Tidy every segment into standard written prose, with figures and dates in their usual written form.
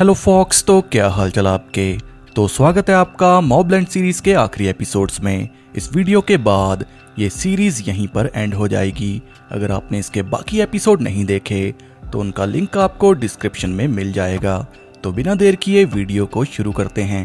Hello fox, तो क्या हाल चाल आपके। तो स्वागत है आपका मॉबलैंड सीरीज के आखिरी एपिसोड्स में। इस वीडियो के बाद ये सीरीज यहीं पर एंड हो जाएगी। अगर आपने इसके बाकी एपिसोड नहीं देखे तो उनका लिंक आपको डिस्क्रिप्शन में मिल जाएगा। तो बिना देर किए वीडियो को शुरू करते हैं।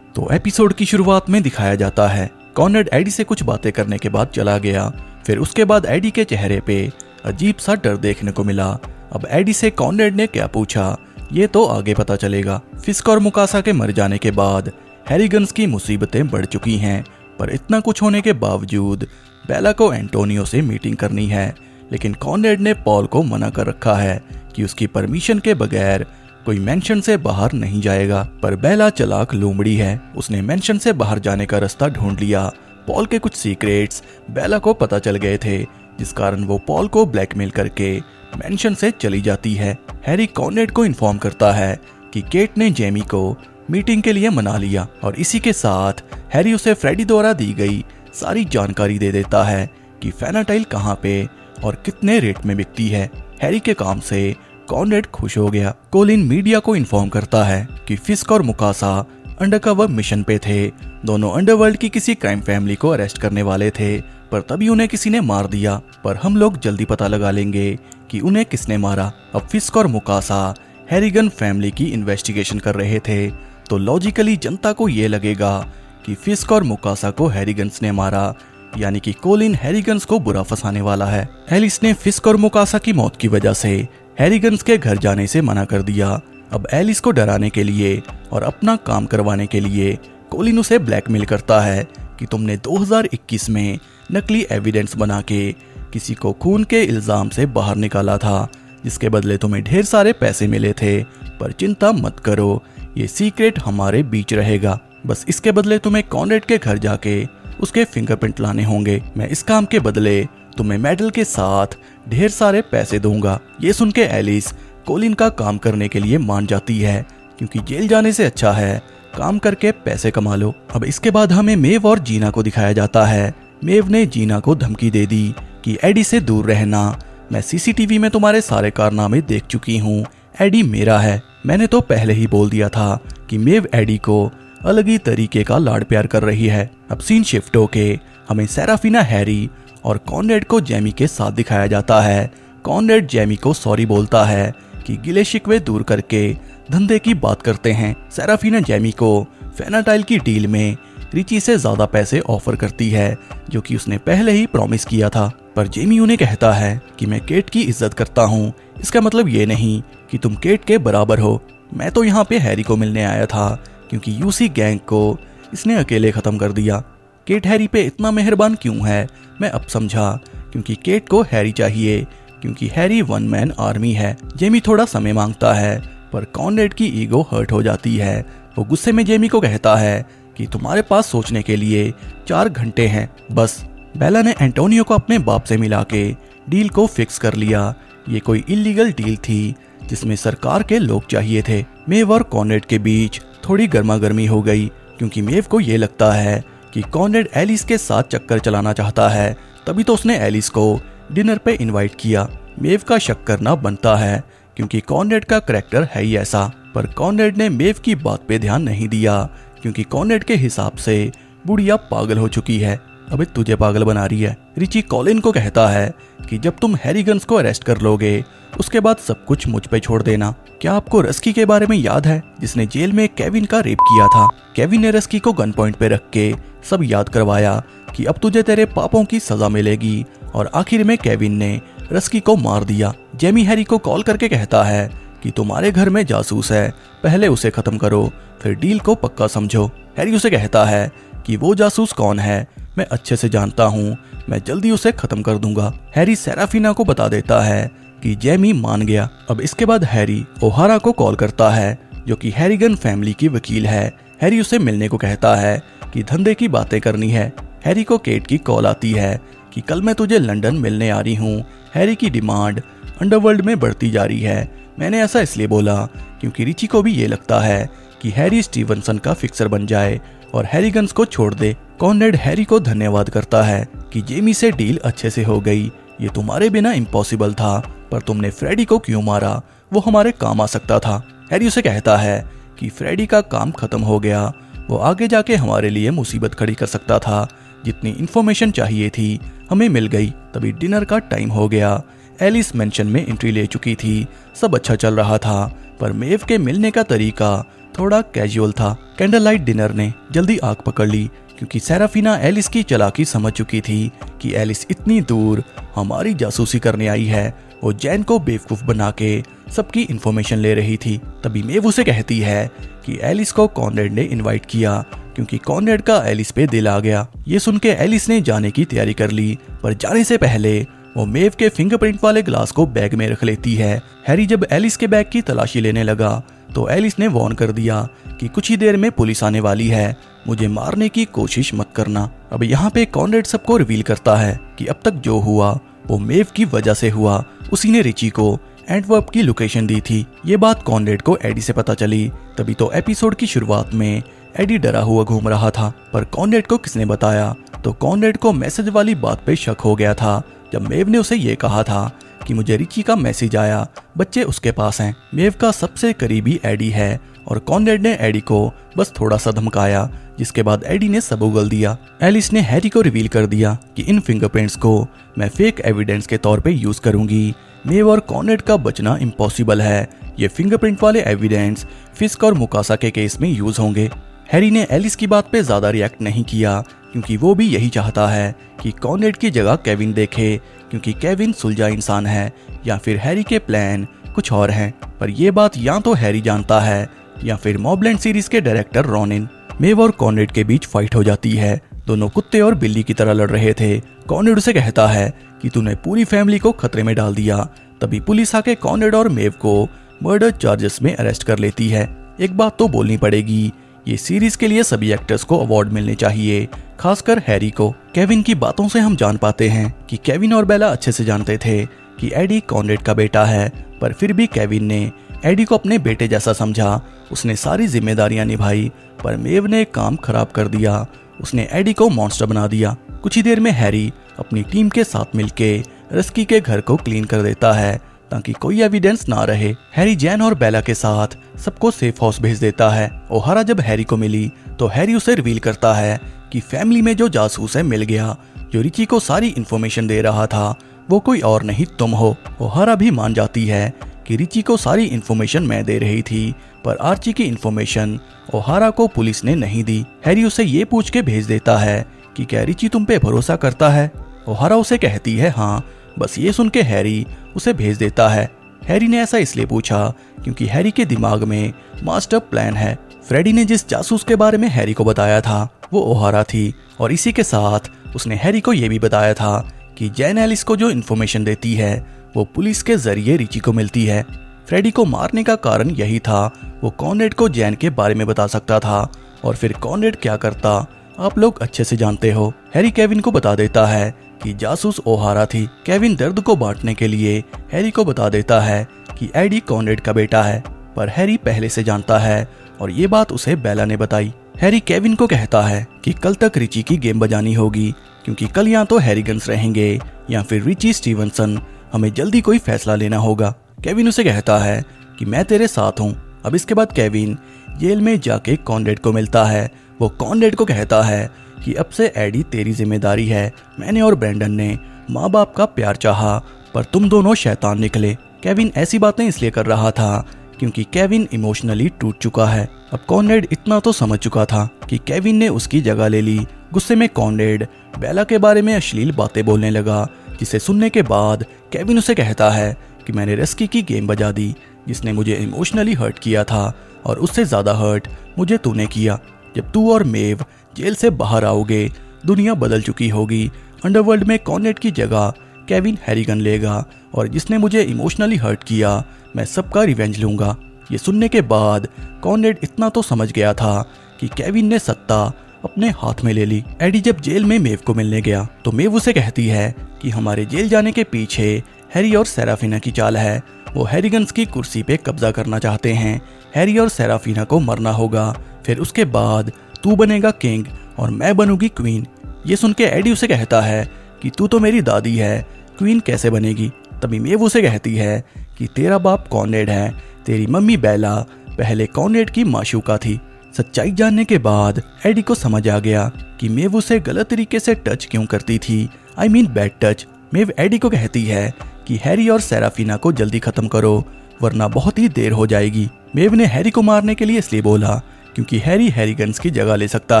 तो एपिसोड की शुरुआत में दिखाया जाता है कॉनरेड एडी से कुछ बातें करने के बाद चला गया। फिर उसके बाद एडी के चेहरे पे अजीब सा डर देखने को मिला। अब एडी से कॉनरेड ने क्या पूछा ये तो आगे पता चलेगा। फिस्क और मुकासा के मर जाने के बाद हैरिगन्स की मुसीबतें बढ़ चुकी हैं, पर इतना कुछ होने के बावजूद बेला को एंटोनियो से मीटिंग करनी है। लेकिन कॉनरेड ने पॉल को मना कर रखा है कि उसकी परमिशन के बगैर कोई मेंशन से बाहर नहीं जाएगा। पर बेला चालाक लोमड़ी है, उसने मेंशन से बाहर जाने का रास्ता ढूंढ लिया। पॉल के कुछ सीक्रेट्स बेला को पता चल गए थे, जिस कारण वो पॉल को ब्लैकमेल करके मेंशन से चली जाती है। हैरी कॉनरेड को इन्फॉर्म करता है कि केट ने जेमी को मीटिंग के लिए मना लिया और इसी के साथ हैरी उसे फ्रेडी द्वारा दी गई सारी जानकारी दे देता है कि फेनाटाइल कहाँ पे और कितने रेट में बिकती है। हैरी के काम से कॉनरेड खुश हो गया। कोलिन मीडिया को इन्फॉर्म करता है कि फिस्क और मुकासा अंडरकवर मिशन पे थे। दोनों अंडरवर्ल्ड की किसी क्राइम फैमिली को अरेस्ट करने वाले थे, पर तभी उन्हें किसी ने मार दिया। पर हम लोग जल्दी पता लगा लेंगे कि उन्हें किसने मारा। अब फिस्क और मुकासा हैरिगन फैमिली की इन्वेस्टिगेशन कर रहे थे, तो लॉजिकली जनता को ये लगेगा कि फिस्क और मुकासा को हैरिगन्स ने मारा, यानी कि कोलिन हैरिगन्स को बुरा फंसाने वाला है। एलिस ने फिस्क और मुकासा की मौत की वजह से हैरिगन्स के घर जाने से मना कर दिया। अब एलिस को डराने के लिए और अपना काम करवाने के लिए कोलिन उसे ब्लैकमेल करता है कि तुमने 2021 में नकली एविडेंस बना के किसी को खून के इल्जाम से बाहर निकाला था, जिसके बदले तुम्हें ढेर सारे पैसे मिले थे। पर चिंता मत करो, ये सीक्रेट हमारे बीच रहेगा। बस इसके बदले तुम्हें कॉनरेड के घर जाके उसके फिंगरप्रिंट लाने होंगे। मैं इस काम के बदले तुम्हें मेडल के साथ ढेर सारे पैसे दूंगा। ये सुन के एलिस कोलिन का काम करने के लिए मान जाती है, क्योंकि जेल जाने से अच्छा है काम करके पैसे कमा लो। अब इसके बाद हमें मेव और जीना को दिखाया जाता है। मेव ने जीना को धमकी दे दी कि एडी से दूर रहना, मैं सीसीटीवी में तुम्हारे सारे कारनामे देख चुकी हूँ, एडी मेरा है। मैंने तो पहले ही बोल दिया था कि मेव एडी को अलग ही तरीके का लाड़ प्यार कर रही है। अब सीन शिफ्ट होके हमें सेराफिना हैरी और कॉनरेड को जेमी के साथ दिखाया जाता है। कॉनरेड जेमी को सॉरी बोलता है कि गिले शिकवे दूर करके धंधे की बात करते हैं। सेराफिना जेमी को फेनाटाइल की डील में रिची से ज्यादा पैसे ऑफर करती है, जो कि उसने पहले ही प्रॉमिस किया था। पर जेमी उन्हें कहता है कि मैं केट की इज्जत करता हूँ, इसका मतलब ये नहीं कि तुम केट के बराबर हो। मैं तो यहाँ पे हैरी को मिलने आया था, क्योंकि यूसी गैंग को इसने अकेले खत्म कर दिया। केट हैरी पे इतना मेहरबान क्यों है, मैं अब समझा, क्योंकि केट को हैरी चाहिए, क्योंकि हैरी वन मैन आर्मी है। जेमी थोड़ा समय मांगता है, पर कॉनरेड की ईगो हर्ट हो जाती है। वो गुस्से में जेमी को कहता है कि तुम्हारे पास सोचने के लिए 4 घंटे हैं बस। बेला ने एंटोनियो को अपने बाप से मिला के डील को फिक्स कर लिया। ये कोई इलीगल डील थी जिसमें सरकार के लोग चाहिए थे। मेव और कॉनरेड के बीच थोड़ी गर्मा गर्मी हो गई, क्योंकि मेव को ये लगता है कि कॉनरेड एलिस के साथ चक्कर चलाना चाहता है, तभी तो उसने एलिस को डिनर पे इनवाइट किया। मेव का शक करना बनता है, क्योंकि कॉनरेड का करैक्टर है ही ऐसा। पर कॉनरेड ने मेव की बात पे ध्यान नहीं दिया, क्योंकि कॉनरेड के हिसाब से बुढ़िया पागल हो चुकी है, अबे तुझे पागल बना रही है। रिची कॉलिन को कहता है कि जब तुम हैरिगन्स को अरेस्ट कर लोगे उसके बाद सब कुछ मुझ पे छोड़ देना। क्या आपको रस्की के बारे में याद है, जिसने जेल में केविन का रेप किया था? केविन ने रस्की को गन पॉइंट पे रख के सब याद करवाया कि अब तुझे तेरे पापों की सजा मिलेगी, और आखिर में केविन ने रस्की को मार दिया। जेमी हैरी को कॉल करके कहता है कि तुम्हारे घर में जासूस है, पहले उसे खत्म करो, फिर डील को पक्का समझो। हैरी उसे कहता है कि वो जासूस कौन है मैं अच्छे से जानता हूँ, मैं जल्दी उसे खत्म कर दूंगा। हैरी सेराफिना को बता देता है कि जेमी मान गया। अब इसके बाद हैरी ओहारा को कॉल करता है, जो कि हैरिगन फैमिली की वकील है। हैरी उसे मिलने को कहता है कि धंधे की बातें करनी है। हैरी को केट की कॉल आती है कि कल मैं तुझे लंदन मिलने आ रही हूँ। हैरी की डिमांड अंडरवर्ल्ड में बढ़ती जा रही है। मैंने ऐसा इसलिए बोला क्योंकि रिची को भी ये लगता है कि हैरी स्टीवनसन का फिक्सर बन जाए और हैरिगन्स को छोड़ दे। कॉनरेड हैरी को धन्यवाद करता है कि जेमी से डील अच्छे से हो गई, ये तुम्हारे बिना इम्पॉसिबल था, पर तुमने फ्रेडी को क्यों मारा, वो हमारे काम आ सकता था। हैरी उसे कहता है कि फ्रेडी का काम खत्म हो गया, वो आगे जाके हमारे लिए मुसीबत खड़ी कर सकता था। जितनी इन्फॉर्मेशन चाहिए थी हमें मिल गई। तभी डिनर का टाइम हो गया। एलिस मेंशन में एंट्री ले चुकी थी, सब अच्छा चल रहा था, पर मेव के मिलने का तरीका थोड़ा कैजुअल था। कैंडल लाइट डिनर ने जल्दी आग पकड़ ली क्योंकि सेराफिना एलिस की चालाकी समझ चुकी थी कि एलिस इतनी दूर हमारी जासूसी करने आई है। वो जैन को बेवकूफ बना के सबकी इन्फॉर्मेशन ले रही थी। तभी मेव उसे कहती है कि एलिस को कॉनरेड ने इनवाइट किया क्योंकि कॉनरेड का एलिस पे दिल आ गया। ये सुन के एलिस ने जाने की तैयारी कर ली, पर जाने से पहले वो मेव के फिंगरप्रिंट वाले ग्लास को बैग में रख लेती है। हैरी जब एलिस के बैग की तलाशी लेने लगा तो एलिस ने वार्न कर दिया कि कुछ ही देर में पुलिस आने वाली है, मुझे मारने की कोशिश मत करना। अब यहाँ पे कॉनरेड सबको रिवील करता है कि अब तक जो हुआ वो मेव की वजह से हुआ। उसी ने रिची को एंटवर्प की लोकेशन दी थी। ये बात कॉनरेड को एडी से पता चली। तभी तो एपिसोड की शुरुआत में एडी डरा हुआ घूम रहा था, पर कॉनरेड को किसने बताया? तो कॉनरेड को मैसेज वाली बात पे शक हो गया था जब मेव ने उसे ये कहा था कि मुझे रिची का मैसेज आया, बच्चे उसके पास हैं। मेव का सबसे करीबी एडी है और कॉनरेड ने एडी को बस थोड़ा सा धमकाया, जिसके बाद एडी ने सब उगल दिया। एलिस ने हैरी को रिवील कर दिया कि इन फिंगरप्रिंट्स को मैं फेक एविडेंस के तौर पे यूज करूंगी। मेव और कॉनरेड का बचना इम्पॉसिबल है। ये फिंगरप्रिंट वाले एविडेंस फिस्क और मुकासा के केस में यूज होंगे। हैरी ने एलिस की बात पे ज्यादा रिएक्ट नहीं किया क्योंकि वो भी यही चाहता है कि कॉनरेड की जगह केविन देखे, क्योंकि केविन सुलझा इंसान है या फिर हैरी के प्लान कुछ और हैं। पर ये बात या तो हैरी जानता है या फिर मॉबलैंड सीरीज के डायरेक्टर रॉनिन। मेव और कॉनरेड के बीच फाइट हो जाती है। दोनों कुत्ते और बिल्ली की तरह लड़ रहे थे। कॉनरेड उसे कहता है कि तूने पूरी फैमिली को खतरे में डाल दिया। तभी पुलिस आके कॉनरेड और मेव को मर्डर चार्जेस में अरेस्ट कर लेती है। एक बात तो बोलनी पड़ेगी, ये सीरीज के लिए सभी एक्टर्स को अवार्ड मिलने चाहिए, खासकर हैरी को। केविन की बातों से हम जान पाते हैं कि केविन और बेला अच्छे से जानते थे कि एडी कॉनरेड का बेटा है, पर फिर भी केविन ने एडी को अपने बेटे जैसा समझा। उसने सारी जिम्मेदारियां निभाई, पर मेव ने काम खराब कर दिया। उसने एडी को मॉन्स्टर बना दिया। कुछ ही देर में हैरी अपनी टीम के साथ मिलके रस्की के घर को क्लीन कर देता है ताकि कोई एविडेंस ना रहे। हैरी जैन और बेला के साथ सबको सेफ हाउस भेज देता है। ओहारा जब हैरी को मिली तो हैरी उसे रिवील करता है कि फैमिली में जो जासूस है मिल गया, जो रिची को सारी इन्फॉर्मेशन दे रहा था वो कोई और नहीं तुम हो। ओहारा भी मान जाती है कि रिची को सारी इन्फॉर्मेशन मैं दे रही थी, पर आर्ची की इन्फॉर्मेशन ओहारा को पुलिस ने नहीं दी। हैरी उसे ये पूछ के भेज देता है कि क्या रिची तुम पे भरोसा करता है? ओहारा उसे कहती है हाँ। बस ये सुन के हैरी उसे भेज देता है। हैरी ने ऐसा इसलिए पूछा क्योंकि हैरी के दिमाग में मास्टर प्लान है। फ्रेडी ने जिस जासूस के बारे में हैरी को बताया था वो ओहारा थी, और इसी के साथ उसने हैरी को यह भी बताया था कि जैन एलिस को जो इन्फॉर्मेशन देती है वो पुलिस के जरिए रिची को मिलती है। फ्रेडी को मारने का कारण यही था, वो कॉनरेड को जैन के बारे में बता सकता था, और फिर कॉनरेड क्या करता आप लोग अच्छे से जानते हो। हैरी केविन को बता देता है कि जासूस ओहारा थी। केविन दर्द को बांटने के लिए हैरी को बता देता है कि एडी कॉनरेड का बेटा है, पर हैरी पहले से जानता है और ये बात उसे बेला ने बताई। हैरी केविन को कहता है कि कल तक रिची की गेम बजानी होगी, क्योंकि कल या तो हैरीगन्स रहेंगे या फिर रिची स्टीवनसन। हमें जल्दी कोई फैसला लेना होगा। केविन उसे कहता है कि मैं तेरे साथ हूँ। अब इसके बाद केविन जेल में जाके कॉनरेड को मिलता है। वो कॉनरेड को कहता है कि अब से एडी तेरी जिम्मेदारी है। मैंने और ब्रेंडन ने माँ बाप का प्यार चाहा, पर तुम दोनों शैतान निकले। केविन ऐसी बातें इसलिए कर रहा था क्योंकि केविन इमोशनली टूट चुका है। अब कॉनरेड इतना तो समझ चुका था कि केविन ने उसकी जगह ले ली। गुस्से में कॉनरेड बेला के बारे में अश्लील बातें बोलने लगा, जिसे सुनने के बाद केविन उसे कहता है कि मैंने रेस्की की गेम बजा दी, जिसने मुझे इमोशनली हर्ट किया था, और उससे ज्यादा हर्ट मुझे तूने किया। जब तू और मेव जेल से बाहर आओगे दुनिया बदल चुकी होगी। अंडरवर्ल्ड में कॉनरेड की जगह केविन हैरीगन लेगा, और जिसने मुझे इमोशनली हर्ट किया मैं सबका रिवेंज लूंगा। ये सुनने के बाद कॉनरेड इतना तो समझ गया था कि केविन ने सत्ता अपने हाथ में ले ली। एडी जब जेल में मेव को मिलने गया तो मेव उसे कहती है कि हमारे जेल जाने के पीछे हैरी और सेराफिना की चाल है। वो हैरीगन्स की कुर्सी पे कब्जा करना चाहते हैं। हैरी और सेराफिना को मरना होगा, फिर उसके बाद तू बनेगा किंग और मैं बनूंगी क्वीन। ये सुन के एडी उसे कहता है कि तू तो मेरी दादी है, क्वीन कैसे बनेगी? तभी मेव उसे कहती है कि तेरा बाप कॉनरेड है, तेरी मम्मी बेला पहले कॉनरेड की माशूका थी। सच्चाई जानने के बाद एडी को समझ आ गया कि मेव उसे गलत तरीके से टच क्यों करती थी, आई मीन बैड टच। मेव एडी को कहती है कि हैरी और सेराफिना को जल्दी खत्म करो वरना बहुत ही देर हो जाएगी। मेव ने हैरी को मारने के लिए इसलिए बोला क्योंकि हैरी हैरीगन्स की जगह ले सकता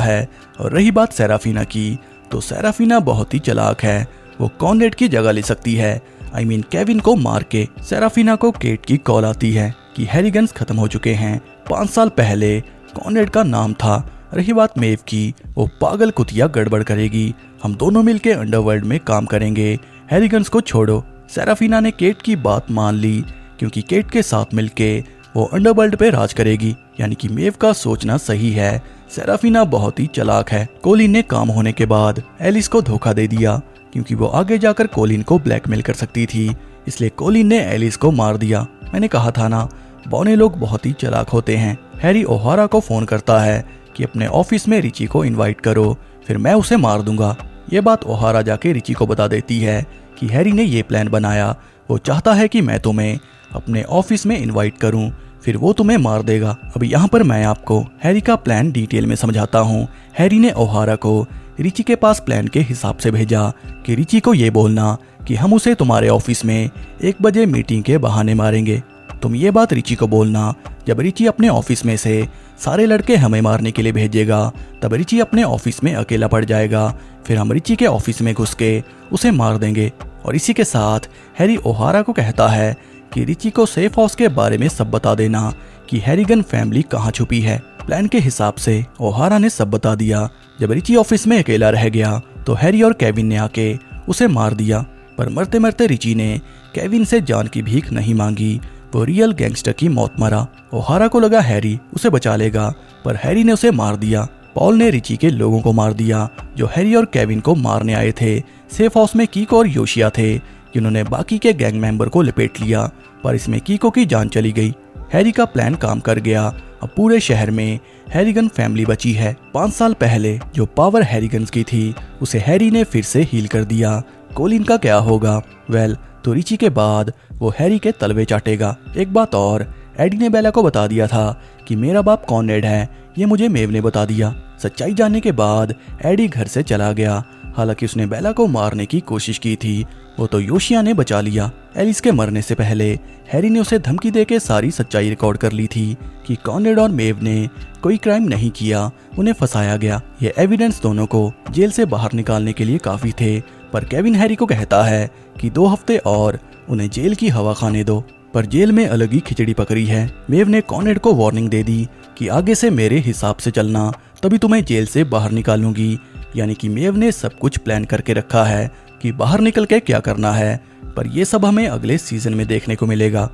है। और रही बात सेराफिना की, तो सेराफिना बहुत ही चालाक है, वो कॉनरेड की जगह ले सकती है, आई मीन केविन को मार के। सेराफिना को केट की कॉल आती है कि हैरीगन्स खत्म हो चुके हैं। 5 साल पहले कॉनरेड का नाम था। रही बात मेव की, वो पागल कुतिया गड़बड़ करेगी, हम दोनों मिलके अंडरवर्ल्ड में काम करेंगे, हैरीगन्स को छोड़ो। सेराफिना ने केट की बात मान ली क्योंकि केट के साथ मिलके वो अंडरवर्ल्ड पे राज करेगी, यानी कि मेव का सोचना सही है। सेराफिना बहुत ही चालाक है। कोलिन ने काम होने के बाद एलिस को धोखा दे दिया क्योंकि वो आगे जाकर कोलिन को ब्लैकमेल कर सकती थी, इसलिए कोलिन ने एलिस को मार दिया। मैंने कहा था ना, बौने लोग बहुत ही चालाक होते हैं। हैरी ओहारा को फोन करता है कि अपने ऑफिस में रिची को इनवाइट करो, फिर मैं उसे मार दूंगा। ये बात ओहारा जाके रिची को बता देती है कि हैरी ने ये प्लान बनाया, वो चाहता है कि मैं तुम्हें अपने ऑफिस में इनवाइट करूं, फिर वो तुम्हें मार देगा। अब यहाँ पर मैं आपको हैरी का प्लान डिटेल में समझाता हूँ। हैरी ने ओहारा को रिची के पास प्लान के हिसाब से भेजा कि रिची को ये बोलना कि हम उसे तुम्हारे ऑफिस में 1 बजे मीटिंग के बहाने मारेंगे। तुम ये बात रिची को बोलना। जब रिची अपने ऑफिस में से सारे लड़के हमें मारने के लिए भेजेगा, तब रिची अपने ऑफिस में अकेला पड़ जाएगा, फिर हम रिची के ऑफिस में घुस के उसे मार देंगे। और इसी के साथ हैरी ओहारा को कहता है कि रिची को सेफ हाउस के बारे में सब बता देना कि हैरीगन फैमिली कहाँ छुपी है। प्लान के हिसाब से ओहारा ने सब बता दिया। जब रिची ऑफिस में अकेला रह गया तो हैरी और केविन ने आके उसे मार दिया, पर मरते मरते रिची ने केविन से जान की भीख नहीं मांगी, वो रियल गैंगस्टर की मौत मरा। ओहारा को लगा हैरी उसे बचा लेगा, पर हैरी ने उसे मार दिया। पॉल ने रिची के लोगों को मार दिया जो हैरी और केविन को मारने आए थे। सेफ हाउस में कीको और योशिया थे जिन्होंने बाकी के गैंग मेंबर को लपेट लिया, पर इसमें कीको की जान चली गई। हैरी का प्लान काम कर गया। अब पूरे शहर में हैरीगन फैमिली बची है। 5 साल पहले जो पावर हैरीगन्स की थी उसे हैरी ने फिर से हील कर दिया। कोलिन का क्या होगा? वेल, तो रिची के बाद वो हैरी के तलवे चाटेगा। एक बात और, एडी ने बेला को बता दिया था कि मेरा बाप कॉनरेड है, ये मुझे मेव ने बता दिया। सच्चाई जानने के बाद एडी घर से चला गया। हालांकि उसने बेला को मारने की कोशिश की थी, वो तो योशिया ने बचा लिया। एलिस के मरने से पहले हैरी ने उसे धमकी देके सारी सच्चाई रिकॉर्ड कर ली थी कि कॉनरेड और मेव ने कोई क्राइम नहीं किया, उन्हें फंसाया गया। ये एविडेंस दोनों को जेल से बाहर निकालने के लिए काफी थे, पर केविन हैरी को कहता है कि 2 हफ्ते और उन्हें जेल की हवा खाने दो। पर जेल में अलग ही खिचड़ी पकड़ी है। मेव ने कॉनरेड को वार्निंग दे दी कि आगे से मेरे हिसाब से चलना, तभी तुम्हें जेल से बाहर निकालूंगी। यानी कि मेव ने सब कुछ प्लान करके रखा है कि बाहर निकल के क्या करना है, पर यह सब हमें अगले सीजन में देखने को मिलेगा।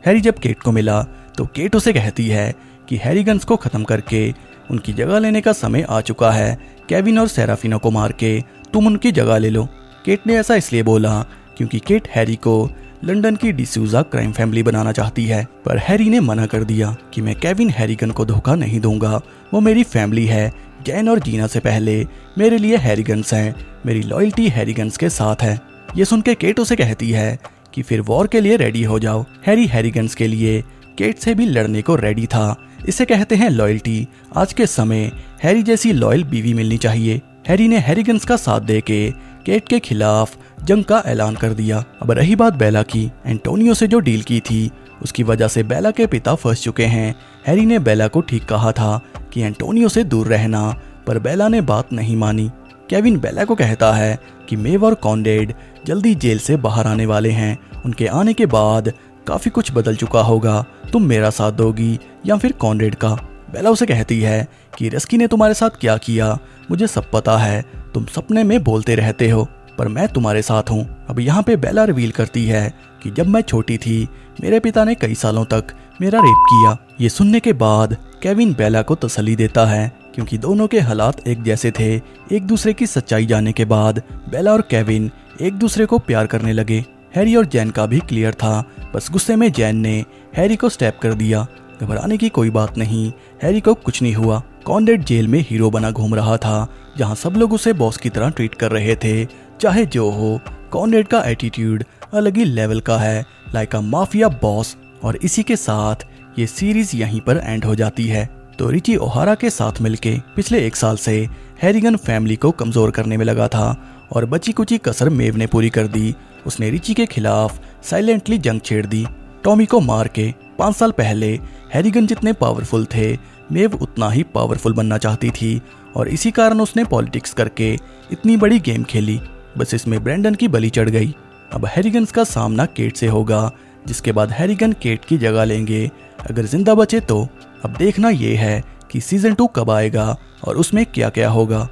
हैरी जब केट को मिला तो केट उसे कहती है कि हैरीगन्स को खत्म करके उनकी जगह लेने का समय आ चुका है। केविन और सेराफिना को मार के तुम उनकी जगह ले लो। केट ने ऐसा इसलिए बोला क्योंकि केट हैरी को लंदन की डिसूजा क्राइम फैमिली बनाना चाहती है, पर हैरी ने मना कर दिया कि मैं केविन हैरीगन को धोखा नहीं दूंगा, वो मेरी फैमिली है। जैन और जीना से पहले मेरे लिए हैरीगन्स हैं, मेरी लॉयल्टी हैरीगन्स के साथ है। ये सुन के केट उसे कहती है कि फिर वॉर के लिए रेडी हो जाओ। हैरी हैरीगन्स के लिए केट से भी लड़ने को रेडी था। इसे कहते हैं लॉयल्टी। आज के समय हैरी जैसी लॉयल बीवी मिलनी चाहिए। हैरी ने हैरीगन्स का साथ देके केट के खिलाफ जंग का ऐलान कर दिया। अब रही बात बेला की, एंटोनियो से जो डील की थी उसकी वजह से बेला के पिता फंस चुके हैं। हैरी ने बेला को ठीक कहा था कि एंटोनियो से दूर रहना, पर बेला ने बात नहीं मानी। केविन बेला को कहता है कि मेव और कॉनरेड जल्दी जेल से बाहर आने वाले हैं। उनके आने के बाद काफी कुछ बदल चुका होगा। तुम मेरा साथ दोगी या फिर कॉनरेड का? बेला उसे कहती है कि रस्की ने तुम्हारे साथ क्या किया मुझे सब पता है, तुम सपने में बोलते रहते हो, पर मैं तुम्हारे साथ हूँ। अब यहाँ पे बेला रिवील करती है कि जब मैं छोटी थी मेरे पिता ने कई सालों तक मेरा रेप किया। ये सुनने के बाद केविन बेला को तसल्ली देता है क्योंकि दोनों के हालात एक जैसे थे। एक दूसरे की सच्चाई जानने के बाद बेला और केविन एक दूसरे को प्यार करने लगे। हैरी और जैन का भी क्लियर था, बस गुस्से में जैन ने हैरी को स्टैप कर दिया। घबराने की कोई बात नहीं, हैरी को कुछ नहीं हुआ। कॉनरेड जेल में हीरो बना घूम रहा था, जहां सब लोग उसे बॉस की तरह ट्रीट कर रहे थे। चाहे जो हो, कॉनरेड का एटीट्यूड अलग ही लेवल का है, लाइक अ माफिया बॉस। और इसी के साथ ये सीरीज यहीं पर एंड हो जाती है। तो रिची ओहारा के साथ मिलके पिछले 1 साल से हैरिगन फैमिली को कमजोर करने में लगा था और बची कुची कसर मेव ने पूरी कर दी। उसने रिची के खिलाफ साइलेंटली जंग छेड़ दी। टॉमी को मार के 5 साल पहले हैरिगन जितने पावरफुल थे, मेव उतना ही पावरफुल बनना चाहती थी और इसी कारण उसने पॉलिटिक्स करके इतनी बड़ी गेम खेली। बस इसमें ब्रेंडन की बलि चढ़ गई। अब हैरिगन्स का सामना केट से होगा, जिसके बाद हैरिगन केट की जगह लेंगे अगर जिंदा बचे तो। अब देखना ये है कि सीजन 2 कब आएगा और उसमें क्या क्या होगा।